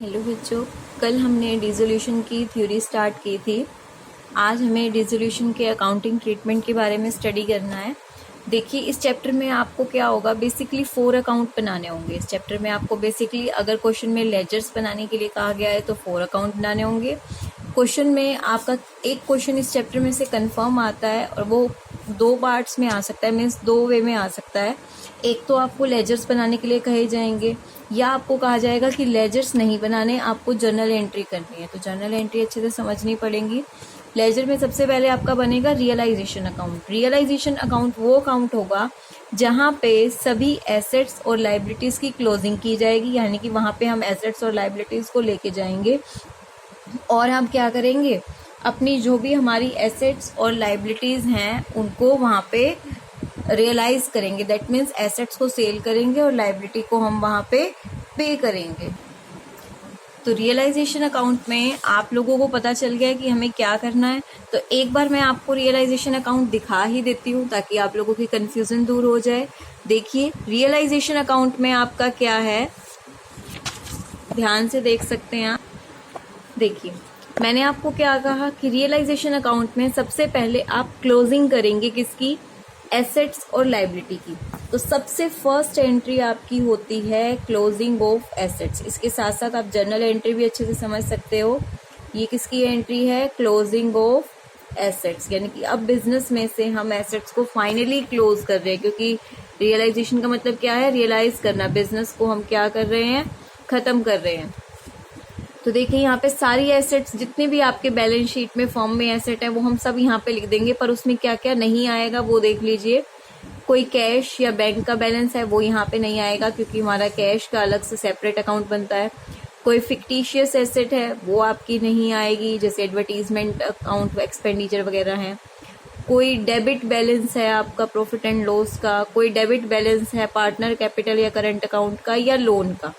Hello बच्चों, कल हमने डिसोल्यूशन की थ्योरी स्टार्ट की थी। आज हमें डिसोल्यूशन के अकाउंटिंग ट्रीटमेंट के बारे में स्टडी करना है। देखिए, इस चैप्टर में आपको क्या होगा, बेसिकली 4 अकाउंट बनाने होंगे। इस चैप्टर में आपको बेसिकली अगर क्वेश्चन में लेजर्स बनाने के लिए कहा गया है तो 4 अकाउंट बनाने होंगे। क्वेश्चन में आपका एक क्वेश्चन इस चैप्टर में से कंफर्म आता है और वो 2 पार्ट्स में आ सकता है, मीन्स 2 वे में आ सकता है। एक तो आपको लेजर्स बनाने के लिए कहे जाएंगे या आपको कहा जाएगा कि लेजर्स नहीं बनाने, आपको जर्नल एंट्री करनी है। तो जर्नल एंट्री अच्छे से समझनी पड़ेगी। लेजर में सबसे पहले आपका बनेगा रियलाइजेशन अकाउंट। रियलाइजेशन अकाउंट वो अकाउंट होगा जहां पे सभी एसेट्स और लाइबिलिटीज की क्लोजिंग की जाएगी, यानी कि वहां पे हम एसेट्स और लाइबिलिटीज को लेके जाएंगे और हम क्या करेंगे, अपनी जो भी हमारी एसेट्स और लाइबिलिटीज हैं उनको वहां पे रियलाइज करेंगे। दैट मीन्स एसेट्स को सेल करेंगे और लाइबिलिटी को हम वहां पे करेंगे। तो रियलाइजेशन अकाउंट में आप लोगों को पता चल गया है कि हमें क्या करना है। तो एक बार मैं आपको रियलाइजेशन अकाउंट दिखा ही देती हूँ ताकि आप लोगों की कंफ्यूजन दूर हो जाए। देखिए, रियलाइजेशन अकाउंट में आपका क्या है, ध्यान से देख सकते हैं आप। देखिए, मैंने आपको क्या कहा कि रियलाइजेशन अकाउंट में सबसे पहले आप क्लोजिंग करेंगे किसकी, एसेट्स और लाइबिलिटी की। तो सबसे फर्स्ट एंट्री आपकी होती है क्लोजिंग ऑफ एसेट्स। इसके साथ साथ आप जर्नल एंट्री भी अच्छे से समझ सकते हो। ये किसकी एंट्री है, क्लोजिंग ऑफ एसेट्स, यानी कि अब बिजनेस में से हम एसेट्स को फाइनली क्लोज कर रहे हैं, क्योंकि रियलाइजेशन का मतलब क्या है, रियलाइज करना। बिजनेस को हम क्या कर रहे हैं, खत्म कर रहे हैं। तो देखिए, यहाँ पे सारी एसेट्स जितने भी आपके बैलेंस शीट में फॉर्म में एसेट है वो हम सब यहाँ पे लिख देंगे, पर उसमें क्या क्या नहीं आएगा वो देख लीजिए। कोई कैश या बैंक का बैलेंस है वो यहाँ पे नहीं आएगा, क्योंकि हमारा कैश का अलग से सेपरेट अकाउंट बनता है। कोई फिक्टिशियस एसेट है वो आपकी नहीं आएगी, जैसे एडवर्टीजमेंट अकाउंट, एक्सपेंडिचर वगैरह है। कोई डेबिट बैलेंस है आपका प्रॉफिट एंड लॉस का, कोई डेबिट बैलेंस है पार्टनर कैपिटल या करंट अकाउंट का या लोन का।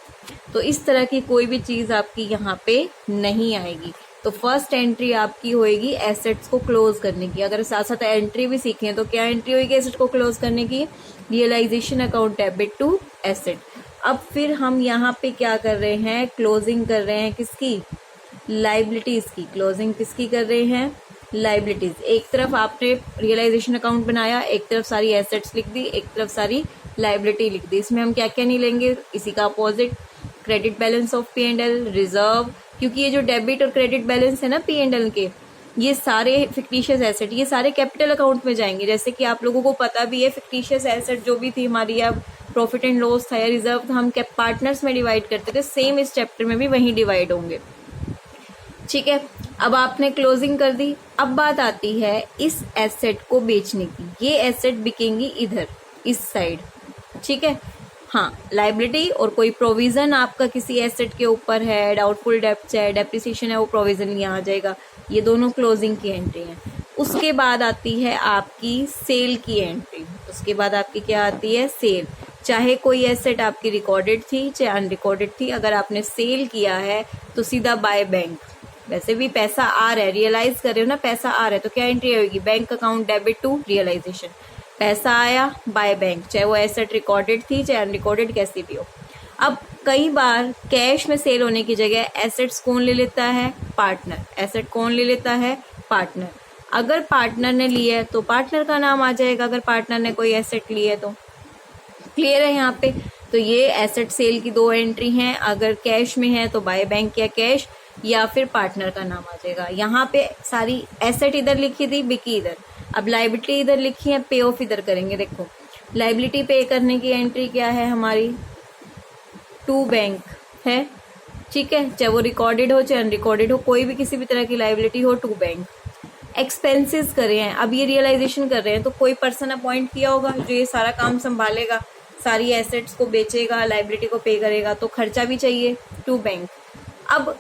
तो इस तरह की कोई भी चीज आपकी यहाँ पे नहीं आएगी। तो फर्स्ट एंट्री आपकी होएगी एसेट्स को क्लोज करने की। अगर साथ साथ एंट्री भी सीखें तो क्या एंट्री होगी एसेट को क्लोज करने की, realisation account debit to asset. अब फिर हम यहाँ पे क्या कर रहे हैं, क्लोजिंग कर रहे हैं किसकी, लाइबिलिटीज की। क्लोजिंग किसकी कर रहे हैं, लाइबिलिटीज। एक तरफ आपने रियलाइजेशन अकाउंट बनाया, एक तरफ सारी एसेट्स लिख दी, एक तरफ सारी लाइबिलिटी लिख दी। इसमें हम क्या क्या नहीं लेंगे, इसी का opposite, credit balance of P&L, reserve, क्योंकि ये जो डेबिट और क्रेडिट बैलेंस है ना P&L के, ये सारे फिक्टिशियस एसेट, ये सारे कैपिटल अकाउंट में जाएंगे। जैसे कि आप लोगों को पता भी है, फिक्टिशियस एसेट जो भी थी हमारी, या प्रॉफिट एंड लॉस था या रिजर्व था, हम पार्टनर्स में डिवाइड करते थे, सेम इस चैप्टर में भी वही डिवाइड होंगे। ठीक है, अब आपने क्लोजिंग कर दी। अब बात आती है इस एसेट को बेचने की। ये एसेट बिकेंगी इधर, इस साइड। ठीक है, हाँ, लाइबिलिटी और कोई प्रोविजन आपका किसी एसेट के ऊपर है, डाउटफुल डेप्ट है, डेप्रिसिएशन है, वो प्रोविजन यहाँ आ जाएगा। ये दोनों क्लोजिंग की एंट्री है। उसके बाद आती है आपकी सेल की एंट्री। उसके बाद आपकी क्या आती है, सेल। चाहे कोई एसेट आपकी रिकॉर्डेड थी चाहे अनरिकॉर्डेड थी, अगर आपने सेल किया है तो सीधा बाय बैंक। वैसे भी पैसा आ रहा है, रियलाइज कर रहे हो ना, पैसा आ रहा है, तो क्या एंट्री होगी, bank account debit to realisation. पैसा आया बाय बैंक, चाहे वो एसेट रिकॉर्डेड थी चाहे अनरिकॉर्डेड, कैसी भी हो। अब कई बार कैश में सेल होने की जगह एसेट्स कौन ले लेता है, पार्टनर। एसेट कौन ले लेता है, पार्टनर। अगर पार्टनर ने लिया है तो पार्टनर का नाम आ जाएगा, अगर पार्टनर ने कोई एसेट ली है तो। क्लियर है यहाँ पे। तो ये एसेट सेल की 2 एंट्री हैं। अगर कैश में है तो बाय बैंक या कैश, या फिर पार्टनर का नाम आ जाएगा। यहाँ पे सारी एसेट इधर लिखी थी, बिकी इधर। अब लाइबिलिटी इधर लिखी है, पे ऑफ इधर करेंगे। देखो, लाइबिलिटी पे करने की एंट्री क्या है हमारी, टू बैंक है। ठीक है, चाहे वो रिकॉर्डेड हो चाहे अनरिकॉर्डेड हो, कोई भी किसी भी तरह की लाइबिलिटी हो, टू बैंक। एक्सपेंसेस करे हैं, अब ये रियलाइजेशन कर रहे हैं तो कोई पर्सन अपॉइंट किया होगा जो ये सारा काम संभालेगा, सारी एसेट्स को बेचेगा, लाइबिलिटी को पे करेगा, तो खर्चा भी चाहिए, टू बैंक। अब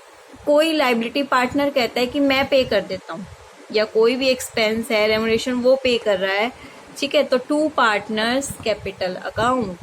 कोई लाइबिलिटी पार्टनर कहता है कि मैं पे कर देता हूँ, या कोई भी एक्सपेंस है, रेमुनरेशन, वो पे कर रहा है। ठीक है, तो टू पार्टनर्स कैपिटल अकाउंट।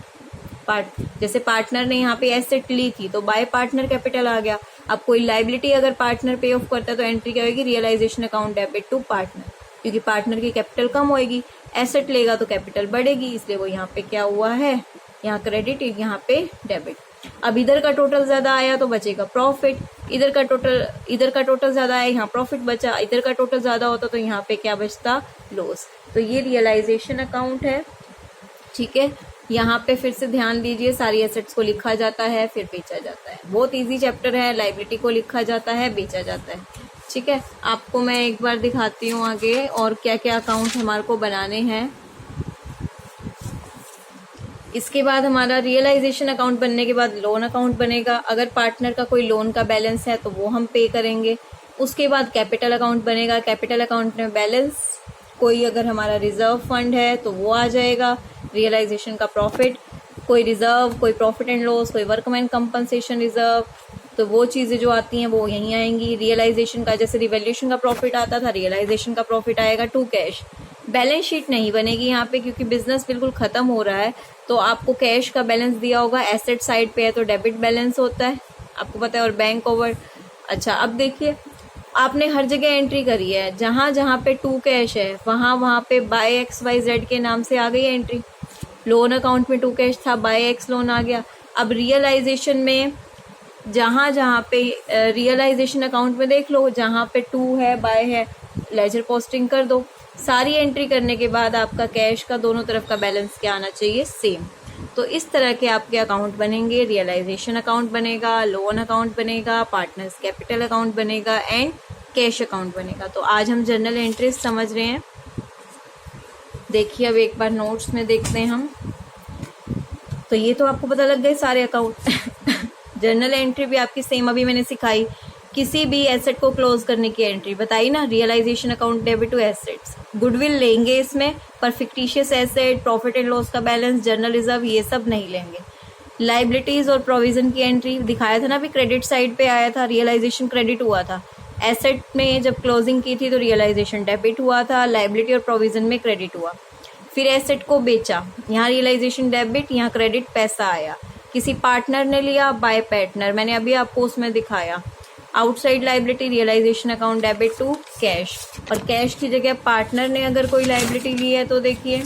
जैसे पार्टनर ने यहाँ पे एसेट ली थी तो बाय पार्टनर कैपिटल आ गया। अब कोई लाइबिलिटी अगर पार्टनर पे ऑफ करता है तो एंट्री क्या होगी, realisation account debit to partner, क्योंकि पार्टनर की कैपिटल कम होएगी, एसेट लेगा तो कैपिटल बढ़ेगी, इसलिए वो यहाँ पे क्या हुआ है, यहाँ क्रेडिट, यहाँ पे डेबिट। अब इधर का टोटल ज्यादा आया तो बचेगा प्रॉफिट, इधर का टोटल ज्यादा आया, यहाँ प्रॉफिट बचा, इधर का टोटल ज्यादा होता तो यहाँ पे क्या बचता, लॉस। तो ये रियलाइजेशन अकाउंट है, ठीक है। यहाँ पे फिर से ध्यान दीजिए, सारी एसेट्स को लिखा जाता है फिर बेचा जाता है। बहुत इजी चैप्टर है। लायबिलिटी को लिखा जाता है, बेचा जाता है, ठीक है। आपको मैं एक बार दिखाती हूँ आगे और क्या क्या अकाउंट हमारे को बनाने हैं। इसके बाद हमारा रियलाइजेशन अकाउंट बनने के बाद लोन अकाउंट बनेगा। अगर पार्टनर का कोई लोन का बैलेंस है तो वो हम पे करेंगे। उसके बाद कैपिटल अकाउंट बनेगा। कैपिटल अकाउंट में बैलेंस, कोई अगर हमारा रिजर्व फंड है तो वो आ जाएगा। रियलाइजेशन का प्रॉफिट, कोई रिजर्व, कोई प्रॉफिट एंड लॉस, कोई वर्कमैन कंपनसेशन रिजर्व, तो वो चीज़ें जो आती हैं वो यहीं आएंगी। रियलाइजेशन का जैसे रिवैल्यूएशन का प्रॉफिट आता था, रियलाइजेशन का प्रॉफिट आएगा टू कैश। बैलेंस शीट नहीं बनेगी यहाँ पे क्योंकि बिजनेस बिल्कुल खत्म हो रहा है, तो आपको कैश का बैलेंस दिया होगा। एसेट साइड पे है तो डेबिट बैलेंस होता है, आपको पता है, और बैंक ओवर। अच्छा, अब देखिए, आपने हर जगह एंट्री करी है, जहां जहां पे टू कैश है वहां पे बाय XYZ के नाम से आ गई एंट्री। लोन अकाउंट में टू कैश था, बाय एक्स लोन आ गया। अब रियलाइजेशन में जहां जहां पे रियलाइजेशन अकाउंट में देख लो, जहां पे टू है, बाय है, लेजर पोस्टिंग कर दो। सारी एंट्री करने के बाद आपका कैश का दोनों तरफ का बैलेंस क्या आना चाहिए, सेम। तो इस तरह के आपके अकाउंट बनेंगे। रियलाइजेशन अकाउंट बनेगा, लोन अकाउंट बनेगा, पार्टनर्स कैपिटल अकाउंट बनेगा एंड कैश अकाउंट बनेगा। तो आज हम जर्नल एंट्रीज समझ रहे हैं। देखिए, अब एक बार नोट्स में देखते हैं हम। तो ये तो आपको पता लग गए सारे अकाउंट। जर्नल एंट्री भी आपकी सेम अभी मैंने सिखाई। किसी भी एसेट को क्लोज करने की एंट्री बताई ना, realisation account debit to assets. Goodwill लेंगे इसमें, पर fictitious asset, profit and loss का बैलेंस, जर्नल रिजर्व, ये सब नहीं लेंगे। लाइबिलिटीज और प्रोविजन की एंट्री दिखाया था ना, अभी क्रेडिट साइड पे आया था, रियलाइजेशन क्रेडिट हुआ था। एसेट में जब क्लोजिंग की थी तो रियलाइजेशन डेबिट हुआ था, लाइबिलिटी और प्रोविजन में क्रेडिट हुआ। फिर एसेट को बेचा, यहाँ रियलाइजेशन डेबिट, यहाँ क्रेडिट पैसा आया। किसी पार्टनर ने लिया, बाय पार्टनर, मैंने अभी आपको उसमें दिखाया। Outside liability, realisation account debit to cash. और कैश की जगह पार्टनर ने अगर कोई लाइबिलिटी ली है तो देखिए,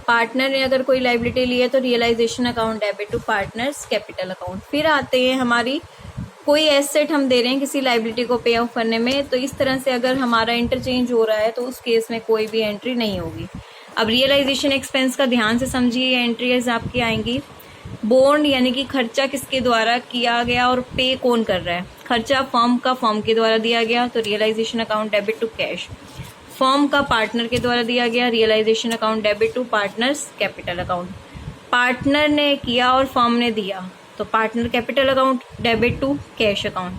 पार्टनर ने अगर कोई लाइबिलिटी ली है तो realisation account debit to partners capital account. फिर आते हैं हमारी, कोई एसेट हम दे रहे हैं किसी लाइबिलिटी को पे ऑफ करने में, तो इस तरह से अगर हमारा इंटरचेंज हो रहा है तो उस केस में कोई भी एंट्री नहीं होगी। अब रियलाइजेशन एक्सपेंस का ध्यान से समझिए, एंट्रीज आपकी आएंगी। बॉन्ड यानी कि खर्चा किसके द्वारा किया गया और पे कौन कर रहा है। खर्चा फर्म का फर्म के द्वारा दिया गया तो realisation account debit to cash. Firm का पार्टनर के द्वारा दिया गया, realisation account debit to partners capital account. Partner ने किया और फर्म ने दिया तो partner capital account debit to cash account.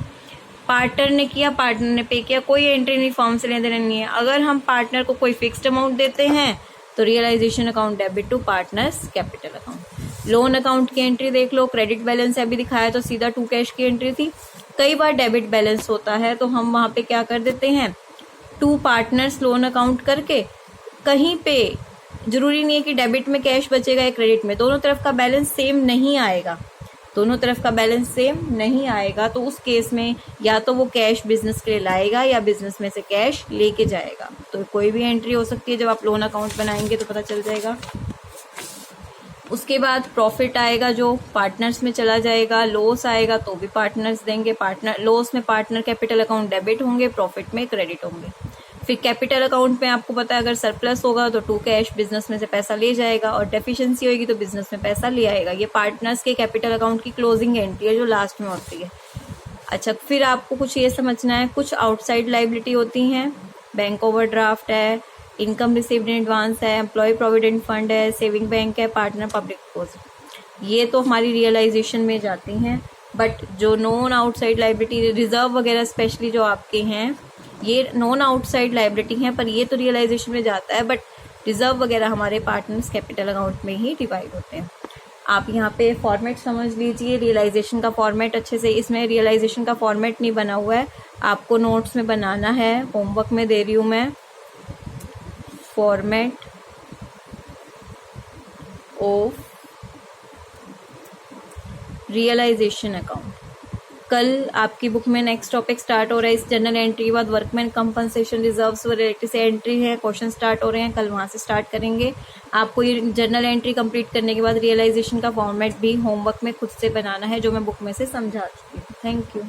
Partner ने किया, पार्टनर ने पे किया, कोई एंट्री नहीं, फर्म से लेन देन नहीं है। अगर हम पार्टनर को कोई फिक्स्ड अमाउंट देते हैं तो realisation account debit to partners capital account. Loan account की एंट्री देख लो, क्रेडिट बैलेंस अभी दिखाया तो सीधा टू कैश की एंट्री थी। कई बार डेबिट बैलेंस होता है तो हम वहां पे क्या कर देते हैं, टू पार्टनर्स लोन अकाउंट करके, कहीं पे जरूरी नहीं है कि डेबिट में कैश बचेगा या क्रेडिट में, दोनों तरफ का बैलेंस सेम नहीं आएगा। दोनों तरफ का बैलेंस सेम नहीं आएगा तो उस केस में या तो वो कैश बिजनेस के लिए लाएगा या बिजनेस में से कैश लेके जाएगा। तो कोई भी एंट्री हो सकती है, जब आप लोन अकाउंट बनाएंगे तो पता चल जाएगा। उसके बाद प्रॉफिट आएगा जो पार्टनर्स में चला जाएगा, लॉस आएगा तो भी पार्टनर्स देंगे। पार्टनर लॉस में पार्टनर कैपिटल अकाउंट डेबिट होंगे, प्रॉफिट में क्रेडिट होंगे। फिर कैपिटल अकाउंट में आपको पता है अगर सरप्लस होगा तो टू कैश बिजनेस में से पैसा ले जाएगा और डेफिशिएंसी होगी तो बिजनेस में पैसा ले आएगा। ये पार्टनर्स के कैपिटल अकाउंट की क्लोजिंग एंट्री है जो लास्ट में होती है। अच्छा, फिर आपको कुछ ये समझना है, कुछ आउटसाइड लाइबिलिटी होती हैं, बैंक ओवरड्राफ्ट है, इनकम रिसीव्ड इन एडवांस है, एम्प्लॉय प्रोविडेंट फंड है, सेविंग बैंक है, पार्टनर पब्लिक डिपॉजिट। ये तो हमारी रियलाइजेशन में जाती हैं। बट जो नॉन आउटसाइड लाइबिलिटी, रिजर्व वगैरह स्पेशली जो आपके हैं, ये नॉन आउटसाइड लाइबिलिटी हैं, पर ये तो रियलाइजेशन में जाता है। बट रिजर्व वगैरह हमारे पार्टनर्स कैपिटल अकाउंट में ही डिवाइड होते हैं। आप यहाँ पे फॉर्मेट समझ लीजिए, रियलाइजेशन का फॉर्मेट अच्छे से, इसमें रियलाइजेशन का फॉर्मेट नहीं बना हुआ है, आपको नोट्स में बनाना है, होमवर्क में दे रही हूँ मैं। फॉर्मेट ऑफ रियलाइजेशन अकाउंट, कल आपकी बुक में नेक्स्ट टॉपिक स्टार्ट हो रहा है। इस जर्नल एंट्री के बाद वर्कमैन कंपनसेशन रिजर्व्स रिलेटेड से एंट्री है, क्वेश्चन स्टार्ट हो रहे हैं, कल वहाँ से स्टार्ट करेंगे। आपको ये जर्नल एंट्री कंप्लीट करने के बाद रियलाइजेशन का फॉर्मेट भी होमवर्क में खुद से बनाना है, जो मैं बुक में से समझा चुकी हूँ। Thank you.